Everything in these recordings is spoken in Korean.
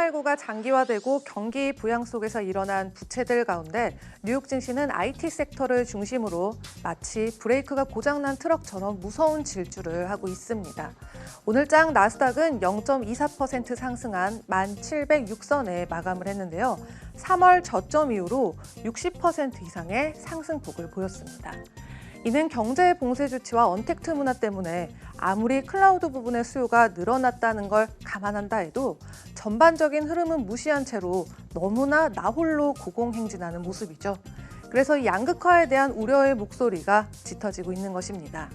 코로나19가 장기화되고 경기 부양 속에서 일어난 부채들 가운데 뉴욕 증시는 IT 섹터를 중심으로 마치 브레이크가 고장난 트럭처럼 무서운 질주를 하고 있습니다. 오늘장 나스닥은 0.24% 상승한 1706선에 마감을 했는데요. 3월 저점 이후로 60% 이상의 상승폭을 보였습니다. 이는 경제 봉쇄 조치와 언택트 문화 때문에 아무리 클라우드 부분의 수요가 늘어났다는 걸 감안한다 해도 전반적인 흐름은 무시한 채로 너무나 나홀로 고공행진하는 모습이죠. 그래서 이 양극화에 대한 우려의 목소리가 짙어지고 있는 것입니다.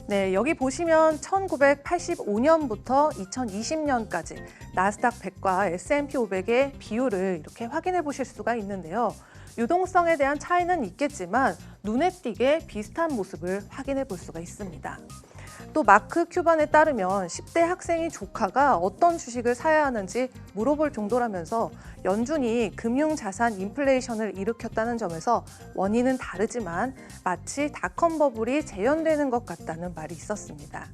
네, 여기 보시면 1985년부터 2020년까지 나스닥 100과 S&P 500의 비율을 이렇게 확인해 보실 수가 있는데요. 유동성에 대한 차이는 있겠지만 눈에 띄게 비슷한 모습을 확인해 볼 수가 있습니다. 또 마크 큐반에 따르면 10대 학생이 조카가 어떤 주식을 사야 하는지 물어볼 정도라면서 연준이 금융자산 인플레이션을 일으켰다는 점에서 원인은 다르지만 마치 닷컴 버블이 재현되는 것 같다는 말이 있었습니다.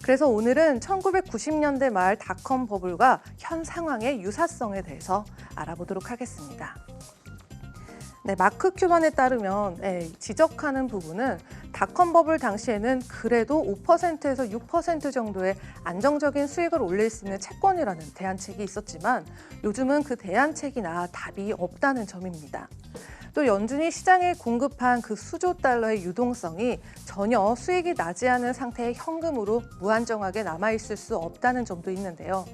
그래서 오늘은 1990년대 말 닷컴 버블과 현 상황의 유사성에 대해서 알아보도록 하겠습니다. 네, 마크 큐반에 따르면 지적하는 부분은 닷컴 버블 당시에는 그래도 5%에서 6% 정도의 안정적인 수익을 올릴 수 있는 채권이라는 대안책이 있었지만 요즘은 그 대안책이나 답이 없다는 점입니다. 또 연준이 시장에 공급한 그 수조 달러의 유동성이 전혀 수익이 나지 않은 상태의 현금으로 무한정하게 남아있을 수 없다는 점도 있는데요.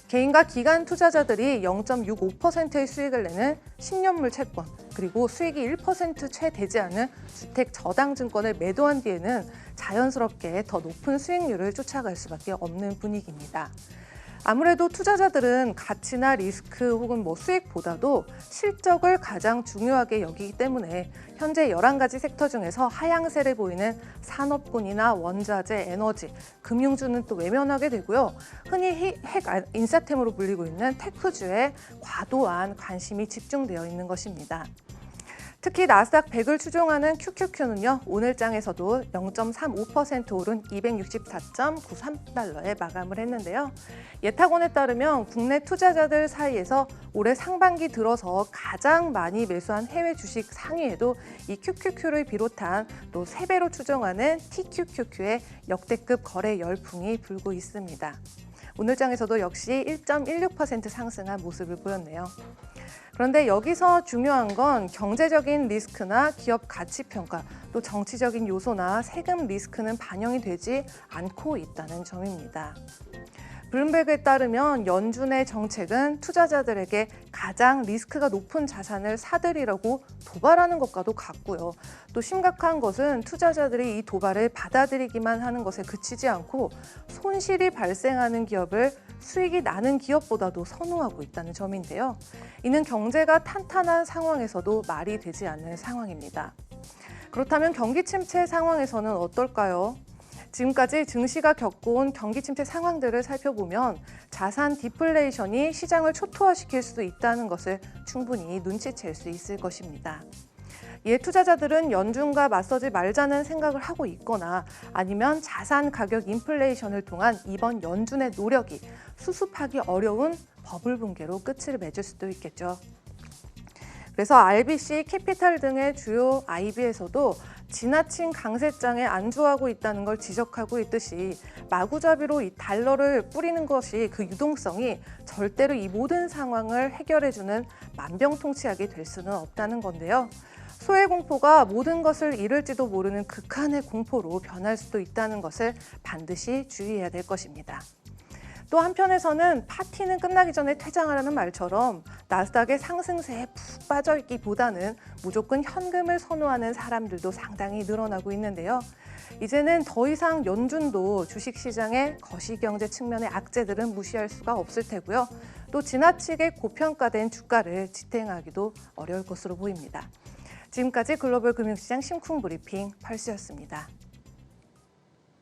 개인과 기관 투자자들이 0.65%의 수익을 내는 10년물 채권, 그리고 수익이 1% 채 되지 않은 주택 저당 증권을 매도한 뒤에는 자연스럽게 더 높은 수익률을 쫓아갈 수밖에 없는 분위기입니다. 아무래도 투자자들은 가치나 리스크 혹은 수익보다도 실적을 가장 중요하게 여기기 때문에 현재 11가지 섹터 중에서 하향세를 보이는 산업군이나 원자재, 에너지, 금융주는 또 외면하게 되고요. 흔히 핵 인사템으로 불리고 있는 테크주에 과도한 관심이 집중되어 있는 것입니다. 특히 나스닥 100을 추종하는 QQQ는요, 오늘장에서도 0.35% 오른 264.93달러에 마감을 했는데요. 예탁원에 따르면 국내 투자자들 사이에서 올해 상반기 들어서 가장 많이 매수한 해외 주식 상위에도 이 QQQ를 비롯한 또 3배로 추정하는 TQQQ의 역대급 거래 열풍이 불고 있습니다. 오늘장에서도 역시 1.16% 상승한 모습을 보였네요. 그런데 여기서 중요한 건 경제적인 리스크나 기업 가치 평가, 또 정치적인 요소나 세금 리스크는 반영이 되지 않고 있다는 점입니다. 블룸베그에 따르면 연준의 정책은 투자자들에게 가장 리스크가 높은 자산을 사들이라고 도발하는 것과도 같고요. 또 심각한 것은 투자자들이 이 도발을 받아들이기만 하는 것에 그치지 않고 손실이 발생하는 기업을 수익이 나는 기업보다도 선호하고 있다는 점인데요. 이는 경제가 탄탄한 상황에서도 말이 되지 않는 상황입니다. 그렇다면 경기 침체 상황에서는 어떨까요? 지금까지 증시가 겪어온 경기 침체 상황들을 살펴보면 자산 디플레이션이 시장을 초토화시킬 수도 있다는 것을 충분히 눈치챌 수 있을 것입니다. 이에 투자자들은 연준과 맞서지 말자는 생각을 하고 있거나 아니면 자산 가격 인플레이션을 통한 이번 연준의 노력이 수습하기 어려운 버블 붕괴로 끝을 맺을 수도 있겠죠. 그래서 RBC, 캐피탈 등의 주요 IB에서도 지나친 강세장에 안주하고 있다는 걸 지적하고 있듯이 마구잡이로 이 달러를 뿌리는 것이 그 유동성이 절대로 이 모든 상황을 해결해주는 만병통치약이 될 수는 없다는 건데요. 소외 공포가 모든 것을 잃을지도 모르는 극한의 공포로 변할 수도 있다는 것을 반드시 주의해야 될 것입니다. 또 한편에서는 파티는 끝나기 전에 퇴장하라는 말처럼 나스닥의 상승세에 푹 빠져있기보다는 무조건 현금을 선호하는 사람들도 상당히 늘어나고 있는데요. 이제는 더 이상 연준도 주식시장의 거시경제 측면의 악재들은 무시할 수가 없을 테고요. 또 지나치게 고평가된 주가를 지탱하기도 어려울 것으로 보입니다. 지금까지 글로벌 금융시장 심쿵 브리핑 펄스였습니다.